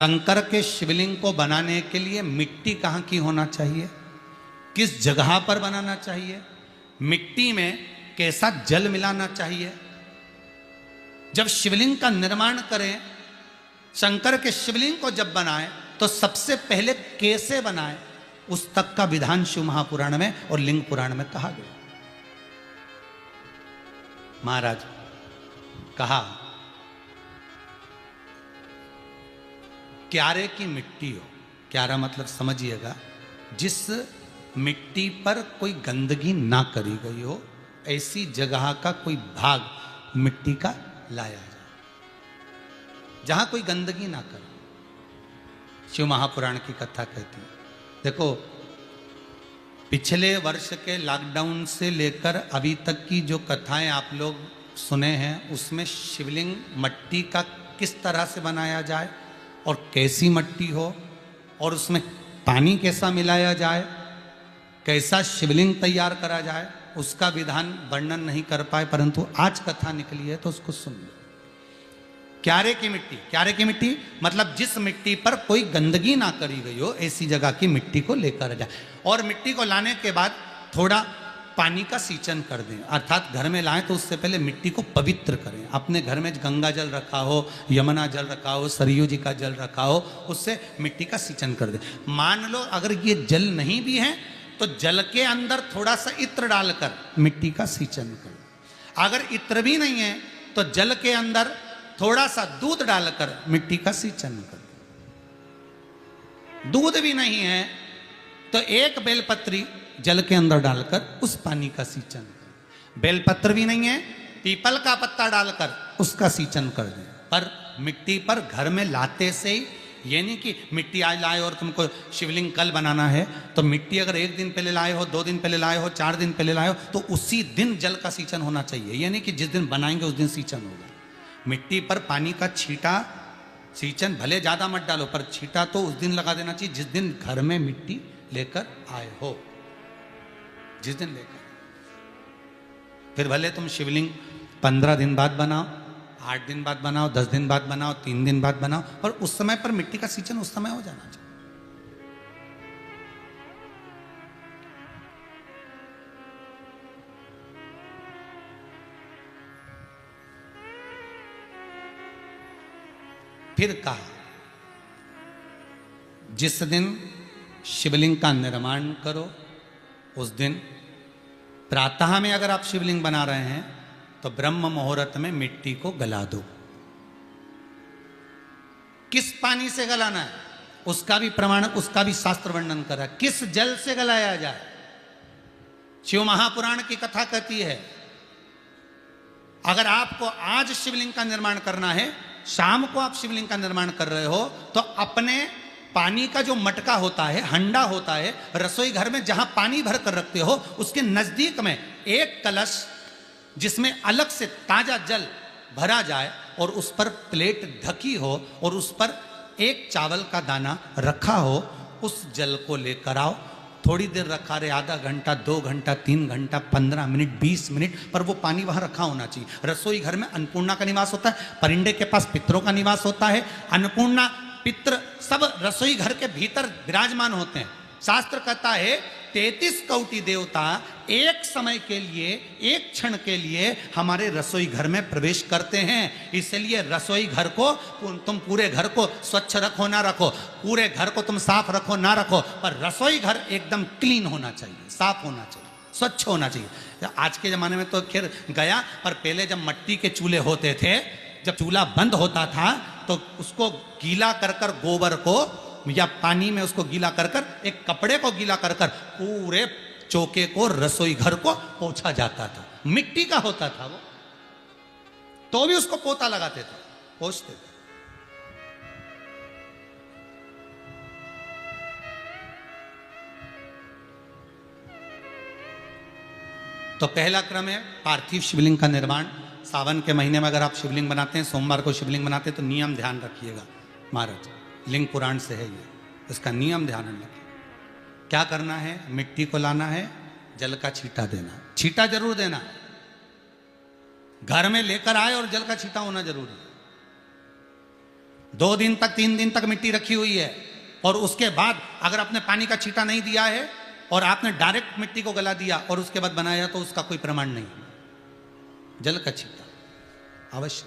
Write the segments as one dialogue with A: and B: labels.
A: शंकर के शिवलिंग को बनाने के लिए मिट्टी कहाँ की होना चाहिए, किस जगह पर बनाना चाहिए, मिट्टी में कैसा जल मिलाना चाहिए। जब शिवलिंग का निर्माण करें, शंकर के शिवलिंग को जब बनाएं तो सबसे पहले कैसे बनाएं, उस तक का विधान शिव महापुराण में और लिंग पुराण में कहा गया। महाराज कहा क्यारे की मिट्टी हो, क्यारा मतलब समझिएगा जिस मिट्टी पर कोई गंदगी ना करी गई हो, ऐसी जगह का कोई भाग मिट्टी का लाया जाए जहां कोई गंदगी ना करे। शिव महापुराण की कथा कहती है। देखो, पिछले वर्ष के लॉकडाउन से लेकर अभी तक की जो कथाएं आप लोग सुने हैं, उसमें शिवलिंग मट्टी का किस तरह से बनाया जाए और कैसी मट्टी हो और उसमें पानी कैसा मिलाया जाए, कैसा शिवलिंग तैयार करा जाए, उसका विधान वर्णन नहीं कर पाए, परंतु आज कथा निकली है तो उसको सुन लो। क्यारे की मिट्टी, क्यारे की मिट्टी मतलब जिस मिट्टी पर कोई गंदगी ना करी गई हो, ऐसी जगह की मिट्टी को लेकर जाए और मिट्टी को लाने के बाद थोड़ा पानी का सींचन कर दें, अर्थात घर में लाएं तो उससे पहले मिट्टी को पवित्र करें। अपने घर में गंगा जल रखा हो, यमुना जल रखा हो, सरयू जी का जल रखा हो, उससे मिट्टी का सींचन कर दें। मान लो अगर ये जल नहीं भी है तो जल के अंदर थोड़ा सा इत्र डालकर मिट्टी का सींचन करें। अगर इत्र भी नहीं है तो जल के अंदर थोड़ा सा दूध डालकर मिट्टी का सींचन कर दें। दूध भी नहीं है तो एक बेलपत्री जल के अंदर डालकर उस पानी का सींचन करें। बेलपत्र भी नहीं है, पीपल का पत्ता डालकर उसका सींचन कर दें। पर मिट्टी पर घर में लाते से ही, ये नहीं कि मिट्टी आज लाए और तुमको शिवलिंग कल बनाना है, तो मिट्टी अगर 1 दिन पहले लाए हो, 2 दिन पहले लाए हो, 4 दिन पहले लाए हो, तो उसी दिन जल का सींचन होना चाहिए। ये नहीं कि जिस दिन बनाएंगे उस दिन सींचन होगा। मिट्टी पर पानी का छींटा, सींचन भले ज़्यादा मत डालो, पर छींटा तो उस दिन लगा देना चाहिए जिस दिन घर में मिट्टी लेकर आए हो, जिस दिन लेकर। फिर भले तुम शिवलिंग 15 दिन बाद बनाओ, 8 दिन बाद बनाओ, 10 दिन बाद बनाओ, 3 दिन बाद बनाओ, पर उस समय पर मिट्टी का सींचन उस समय हो जाना चाहिए। फिर कहा जिस दिन शिवलिंग का निर्माण करो उस दिन प्रातः में अगर आप शिवलिंग बना रहे हैं तो ब्रह्म मुहूर्त में मिट्टी को गला दो। किस पानी से गलाना है उसका भी प्रमाण, उसका भी शास्त्र वर्णन करा। किस जल से गलाया जाए, शिव महापुराण की कथा कहती है अगर आपको आज शिवलिंग का निर्माण करना है, शाम को आप शिवलिंग का निर्माण कर रहे हो, तो अपने पानी का जो मटका होता है, हंडा होता है, रसोई घर में जहां पानी भर कर रखते हो, उसके नजदीक में एक कलश जिसमें अलग से ताजा जल भरा जाए और उस पर प्लेट ढकी हो और उस पर एक चावल का दाना रखा हो, उस जल को लेकर आओ। थोड़ी देर रखा रहे, आधा घंटा, 2 घंटा, 3 घंटा, 15 मिनट, 20 मिनट, पर वो पानी वहां रखा होना चाहिए। रसोई घर में अन्नपूर्णा का निवास होता है, परिंदे के पास पितरों का निवास होता है, अन्नपूर्णा पित्र सब रसोई घर के भीतर विराजमान होते हैं। शास्त्र कहता है 33 कोटि देवता एक समय के लिए, एक क्षण के लिए हमारे रसोई घर में प्रवेश करते हैं। इसलिए रसोई घर को तुम पूरे घर को स्वच्छ रखो ना रखो, पूरे घर को तुम साफ रखो ना रखो, पर रसोई घर एकदम क्लीन होना चाहिए, साफ होना चाहिए, स्वच्छ होना चाहिए। आज के जमाने में तो खैर गया, पर पहले जब मट्टी के चूल्हे होते थे, जब चूल्हा बंद होता था तो उसको गीला कर कर, गोबर को या पानी में उसको गीला कर कर, एक कपड़े को गीला कर कर पूरे चौके को, रसोई घर को पोंछा जाता था। मिट्टी का होता था वो, तो भी उसको पोता लगाते थे, पोंछते थे। तो पहला क्रम है पार्थिव शिवलिंग का निर्माण। सावन के महीने में अगर आप शिवलिंग बनाते हैं, सोमवार को शिवलिंग बनाते हैं, तो नियम ध्यान रखिएगा महाराज, लिंग पुराण से है ये, इसका नियम ध्यान रखिए। क्या करना है, मिट्टी को लाना है, जल का छींटा देना, छींटा जरूर देना, घर में लेकर आए और जल का छींटा होना जरूरी है। 2 दिन तक 3 दिन तक मिट्टी रखी हुई है, और उसके बाद अगर आपने पानी का छींटा नहीं दिया है और आपने डायरेक्ट मिट्टी को गला दिया और उसके बाद बनाया, तो उसका कोई प्रमाण नहीं। जल का छींटा अवश्य।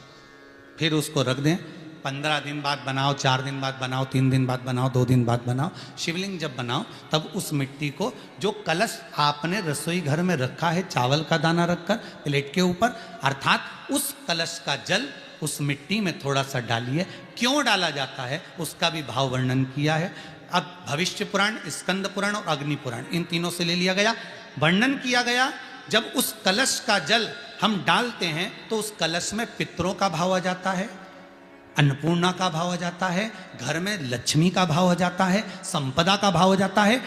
A: फिर उसको रख दें, 15 दिन बाद बनाओ, 4 दिन बाद बनाओ, 3 दिन बाद बनाओ, 2 दिन बाद बनाओ। शिवलिंग जब बनाओ तब उस मिट्टी को, जो कलश आपने रसोई घर में रखा है चावल का दाना रखकर प्लेट के ऊपर, अर्थात उस कलश का जल उस मिट्टी में थोड़ा सा डालिए। क्यों डाला जाता है उसका भी भाव वर्णन किया है। अब भविष्य पुराण, स्कंद पुराण और अग्नि पुराण, इन तीनों से ले लिया गया। वर्णन किया गया, जब उस कलश का जल हम डालते हैं तो उस कलश में पितरों का भाव आ जाता है, अन्नपूर्णा का भाव आ जाता है, घर में लक्ष्मी का भाव आ जाता है, संपदा का भाव आ जाता है।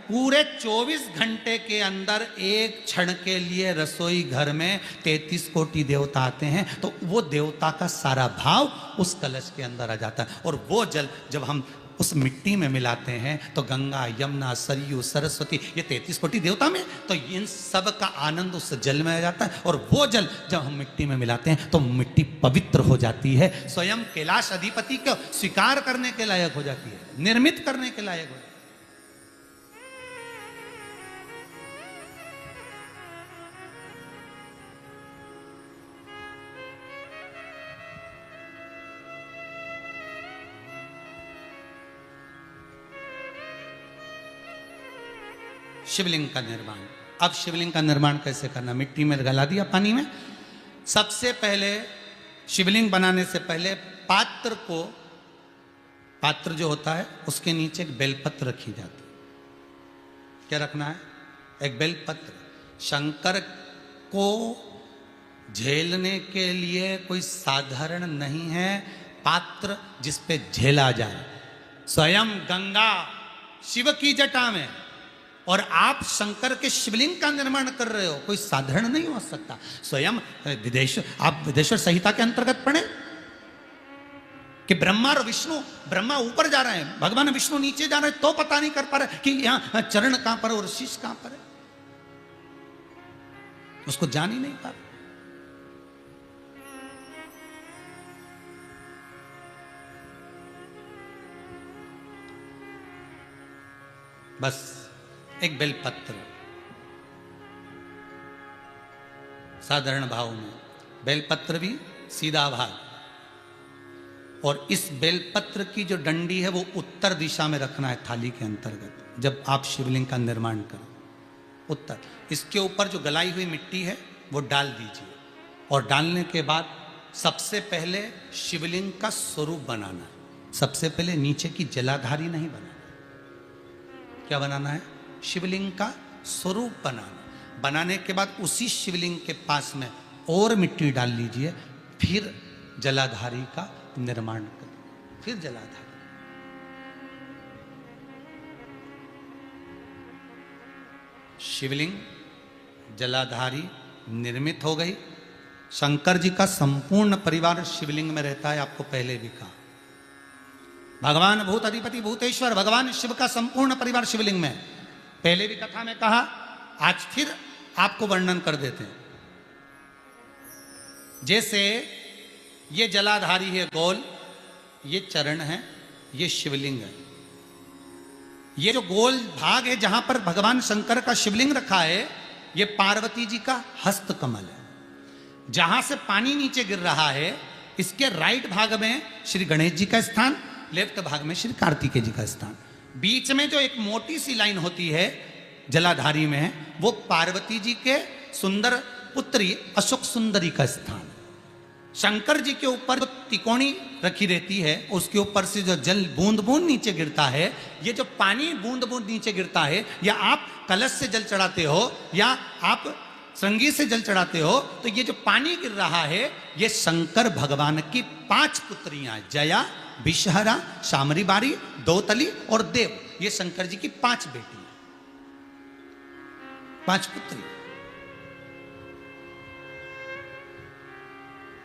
A: पूरे 24 घंटे के अंदर एक क्षण के लिए रसोई घर में 33 कोटि देवता आते हैं, तो वो देवता का सारा भाव उस कलश के अंदर आ जाता है। और वो जल जब हम उस मिट्टी में मिलाते हैं तो गंगा, यमुना, सरयू, सरस्वती, ये 33 कोटि देवता में, तो इन सब का आनंद उस जल में आ जाता है। और वो जल जब हम मिट्टी में मिलाते हैं तो मिट्टी पवित्र हो जाती है, स्वयं कैलाश अधिपति को स्वीकार करने के लायक हो जाती है, निर्मित करने के लायक हो जाती है। शिवलिंग का निर्माण। अब शिवलिंग का निर्माण कैसे करना? मिट्टी में गला दिया पानी में। सबसे पहले शिवलिंग बनाने से पहले पात्र जो होता है उसके नीचे एक बेलपत्र रखी जाती है। क्या रखना है? एक बेलपत्र। शंकर को झेलने के लिए कोई साधारण नहीं है पात्र जिस पे झेला जाए। स्वयं गंगा शिव की जटा में, और आप शंकर के शिवलिंग का निर्माण कर रहे हो, कोई साधारण नहीं हो सकता। स्वयं आप विदेश्वर संहिता के अंतर्गत पढ़े कि ब्रह्मा और विष्णु, ब्रह्मा ऊपर जा रहे हैं, भगवान विष्णु नीचे जा रहे हैं, तो पता नहीं कर पा रहे कि यहां चरण कहां पर और शीश कहां पर है, उसको जान ही नहीं पा रहे। बस एक बेलपत्र साधारण भाव में, बेलपत्र भी सीधा भाग, और इस बेलपत्र की जो डंडी है वो उत्तर दिशा में रखना है थाली के अंतर्गत। जब आप शिवलिंग का निर्माण करो उत्तर, इसके ऊपर जो गलाई हुई मिट्टी है वो डाल दीजिए, और डालने के बाद सबसे पहले शिवलिंग का स्वरूप बनाना है। सबसे पहले नीचे की जलाधारी नहीं बनाना, क्या बनाना है? शिवलिंग का स्वरूप बनाना। बनाने के बाद उसी शिवलिंग के पास में और मिट्टी डाल लीजिए, फिर जलाधारी का निर्माण करें। फिर जलाधारी, शिवलिंग जलाधारी निर्मित हो गई। शंकर जी का संपूर्ण परिवार शिवलिंग में रहता है, आपको पहले भी कहा। भगवान भूत अधिपति भूतेश्वर, भगवान शिव का संपूर्ण परिवार शिवलिंग में, पहले भी कथा में कहा, आज फिर आपको वर्णन कर देते हैं। जैसे ये जलाधारी है गोल, ये चरण है, ये शिवलिंग है। ये जो गोल भाग है जहां पर भगवान शंकर का शिवलिंग रखा है, ये पार्वती जी का हस्त कमल है। जहां से पानी नीचे गिर रहा है, इसके राइट भाग में श्री गणेश जी का स्थान, लेफ्ट भाग में श्री कार्तिकेय जी का स्थान। बीच में जो एक मोटी सी लाइन होती है जलाधारी में, वो पार्वती जी के सुंदर पुत्री अशोक सुंदरी का स्थान। शंकर जी के ऊपर जो तिकोनी रखी रहती है, उसके ऊपर से जो जल बूंद बूंद नीचे गिरता है, ये जो पानी बूंद बूंद नीचे गिरता है, या आप कलश से जल चढ़ाते हो या आप श्रृंगी से जल चढ़ाते हो, तो ये जो पानी गिर रहा है, ये शंकर भगवान की 5 पुत्रियां, जया, विषहरा, शामरी बारी, दौतली और देव, ये शंकर जी की 5 बेटी, 5 पुत्री।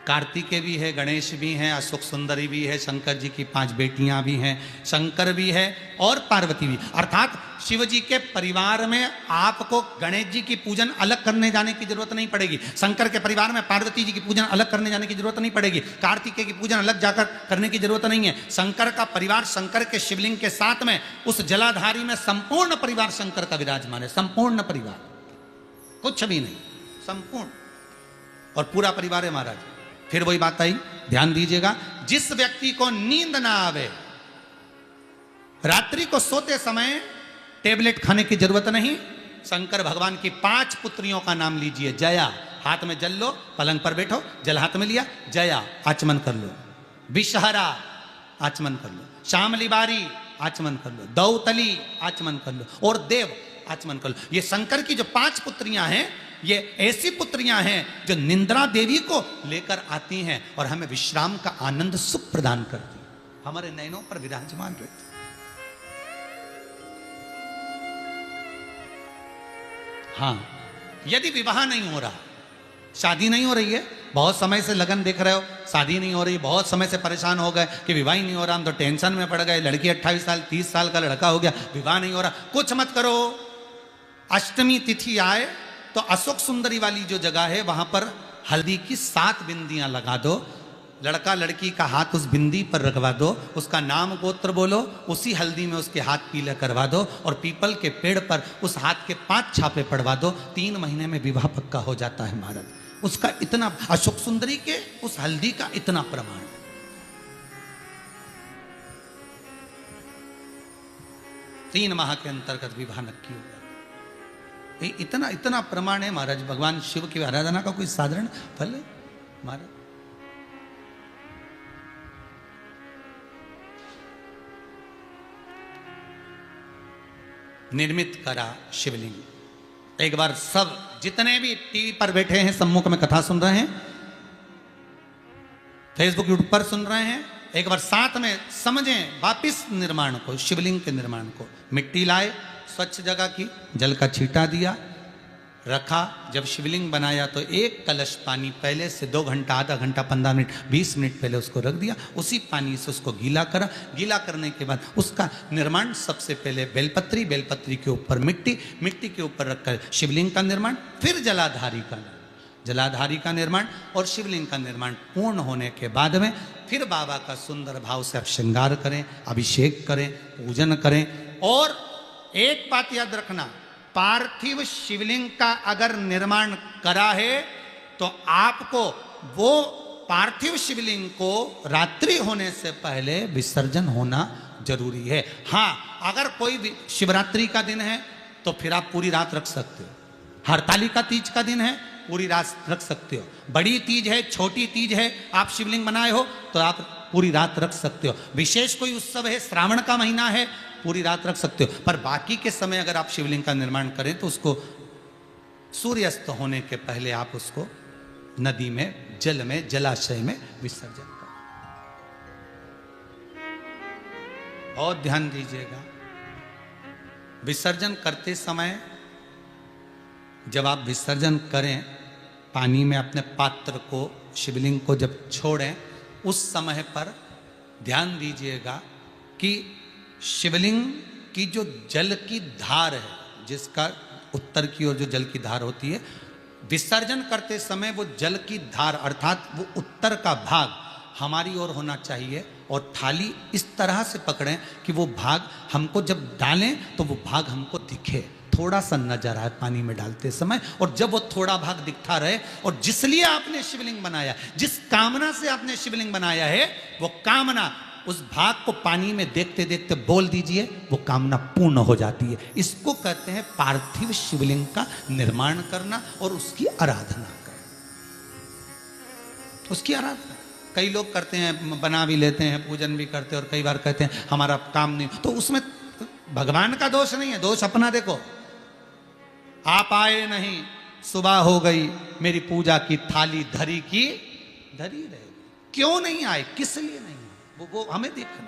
A: कार्तिकेय भी है, गणेश भी हैं, अशोक सुंदरी भी है, शंकर जी की 5 बेटियां भी हैं, शंकर भी है और पार्वती भी। अर्थात शिव जी के परिवार में आपको गणेश जी की पूजन अलग करने जाने की जरूरत नहीं पड़ेगी, शंकर के परिवार में पार्वती जी की पूजन अलग करने जाने की जरूरत नहीं पड़ेगी, कार्तिकेय की पूजन अलग जाकर करने की जरूरत नहीं है। शंकर का परिवार, शंकर के शिवलिंग के साथ में उस जलाधारी में संपूर्ण परिवार शंकर का विराजमान है, संपूर्ण परिवार, कुछ भी नहीं, संपूर्ण और पूरा परिवार है महाराज। फिर वही बात आई, ध्यान दीजिएगा, जिस व्यक्ति को नींद ना आवे, रात्रि को सोते समय टेबलेट खाने की जरूरत नहीं, शंकर भगवान की 5 पुत्रियों का नाम लीजिए। जया, हाथ में जल लो, पलंग पर बैठो, जल हाथ में लिया, जया आचमन कर लो, विषहरा आचमन कर लो, शामली बारी आचमन कर लो, दौतली आचमन कर लो और देव आचमन कर लो। ये शंकर की जो 5 पुत्रियां हैं, ये ऐसी पुत्रियां हैं जो निंद्रा देवी को लेकर आती हैं और हमें विश्राम का आनंद सुख प्रदान करती, हमारे नयनों पर विराजमान रहती। हाँ, यदि विवाह नहीं हो रहा, शादी नहीं हो रही है, बहुत समय से लगन देख रहे हो, शादी नहीं हो रही, बहुत समय से परेशान हो गए कि विवाह ही नहीं हो रहा, हम तो टेंशन में पड़ गए, लड़की 28 साल 30 साल का लड़का हो गया, विवाह नहीं हो रहा, कुछ मत करो। अष्टमी तिथि आए तो अशोक सुंदरी वाली जो जगह है वहां पर हल्दी की 7 बिंदियां लगा दो, लड़का लड़की का हाथ उस बिंदी पर रखवा दो, उसका नाम गोत्र बोलो, उसी हल्दी में उसके हाथ पीले करवा दो और पीपल के पेड़ पर उस हाथ के 5 छापे पड़वा दो, 3 महीने में विवाह पक्का हो जाता है महाराज। उसका इतना, अशोक सुंदरी के उस हल्दी का इतना प्रमाण है। 3 माह के अंतर्गत विवाह नक्की होगा, इतना इतना प्रमाण है महाराज। भगवान शिव की आराधना का कोई साधारण फल है महाराज। निर्मित करा शिवलिंग। एक बार सब जितने भी टीवी पर बैठे हैं, सम्मुख में कथा सुन रहे हैं, फेसबुक यूट्यूब पर सुन रहे हैं, एक बार साथ में समझें वापिस निर्माण को, शिवलिंग के निर्माण को। मिट्टी लाए, स्वच्छ जगह की, जल का छींटा दिया, रखा। जब शिवलिंग बनाया तो 1 कलश पानी पहले से 2 घंटा, आधा घंटा, 15 मिनट, 20 मिनट पहले उसको रख दिया, उसी पानी से उसको गीला करा। गीला करने के बाद उसका निर्माण सबसे पहले बेलपत्री, बेलपत्री के ऊपर मिट्टी, मिट्टी के ऊपर रखकर शिवलिंग का निर्माण, फिर जलाधारी का निर्माण और शिवलिंग का निर्माण पूर्ण होने के बाद में फिर बाबा का सुंदर भाव से आप श्रृंगार करें, अभिषेक करें, पूजन करें। और एक बात याद रखना, पार्थिव शिवलिंग का अगर निर्माण करा है तो आपको वो पार्थिव शिवलिंग को रात्रि होने से पहले विसर्जन होना जरूरी है। हाँ, अगर कोई शिवरात्रि का दिन है तो फिर आप पूरी रात रख सकते हो, हरतालिका तीज का दिन है पूरी रात रख सकते हो, बड़ी तीज है, छोटी तीज है, आप शिवलिंग बनाए हो तो आप पूरी रात रख सकते हो, विशेष कोई उत्सव है, श्रावण का महीना है, पूरी रात रख सकते हो। पर बाकी के समय अगर आप शिवलिंग का निर्माण करें तो उसको सूर्यास्त होने के पहले आप उसको नदी में, जल में, जलाशय में विसर्जन करें। बहुत ध्यान दीजिएगा, विसर्जन करते समय जब आप विसर्जन करें, पानी में अपने पात्र को, शिवलिंग को जब छोड़ें, उस समय पर ध्यान दीजिएगा कि शिवलिंग की जो जल की धार है, जिसका उत्तर की ओर जो जल की धार होती है, विसर्जन करते समय वो जल की धार अर्थात वो उत्तर का भाग हमारी ओर होना चाहिए और थाली इस तरह से पकड़ें कि वो भाग हमको जब डालें तो वो भाग हमको दिखे, थोड़ा सा नजर आए पानी में डालते समय। और जब वो थोड़ा भाग दिखता रहे, और जिसलिए आपने शिवलिंग बनाया, जिस कामना से आपने शिवलिंग बनाया है, वो कामना उस भाग को पानी में देखते देखते बोल दीजिए, वो कामना पूर्ण हो जाती है। इसको कहते हैं पार्थिव शिवलिंग का निर्माण करना और उसकी आराधना करना। उसकी आराधना कई लोग करते हैं, बना भी लेते हैं, पूजन भी करते हैं, और कई बार कहते हैं हमारा काम नहीं, तो उसमें भगवान का दोष नहीं है, दोष अपना देखो। आप आए नहीं, सुबह हो गई, मेरी पूजा की थाली धरी की धरी रहे, क्यों नहीं आए, किस लिए नहीं, वो हमें देखना।